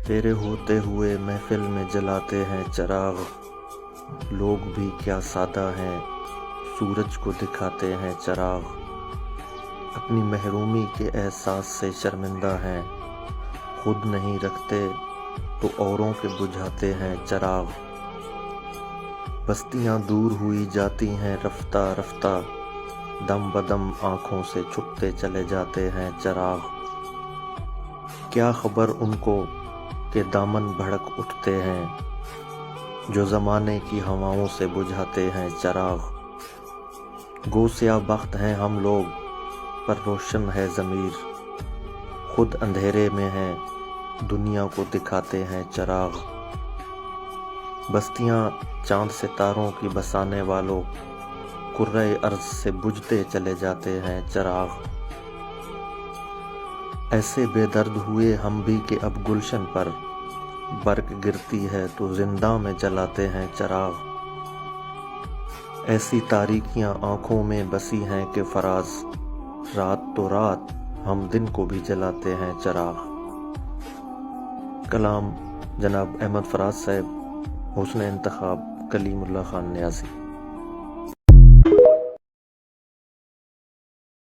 تیرے ہوتے ہوئے محفل میں جلاتے ہیں چراغ، لوگ بھی کیا سادہ ہیں، سورج کو دکھاتے ہیں چراغ، اپنی محرومی کے احساس سے شرمندہ ہیں، خود نہیں رکھتے تو اوروں کے بجھاتے ہیں چراغ، بستیاں دور ہوئی جاتی ہیں رفتہ رفتہ، دم بدم آنکھوں سے چھپتے چلے جاتے ہیں چراغ، کیا خبر ان کو کہ دامن بھڑک اٹھتے ہیں، جو زمانے کی ہواؤں سے بجھاتے ہیں چراغ، گو سیاہ بخت ہیں ہم لوگ پر روشن ہے ضمیر، خود اندھیرے میں ہیں دنیا کو دکھاتے ہیں چراغ، بستیاں چاند ستاروں کی بسانے والوں، کرۂ ارض سے بجھتے چلے جاتے ہیں چراغ، ایسے بے درد ہوئے ہم بھی کہ اب گلشن پر برق گرتی ہے تو زنداں میں جلاتے ہیں چراغ، ایسی تاریکیاں آنکھوں میں بسی ہیں کہ فراز، رات تو رات ہم دن کو بھی جلاتے ہیں چراغ۔ کلام جناب احمد فراز صاحب، حسن انتخاب کلیم اللہ خان نیازی۔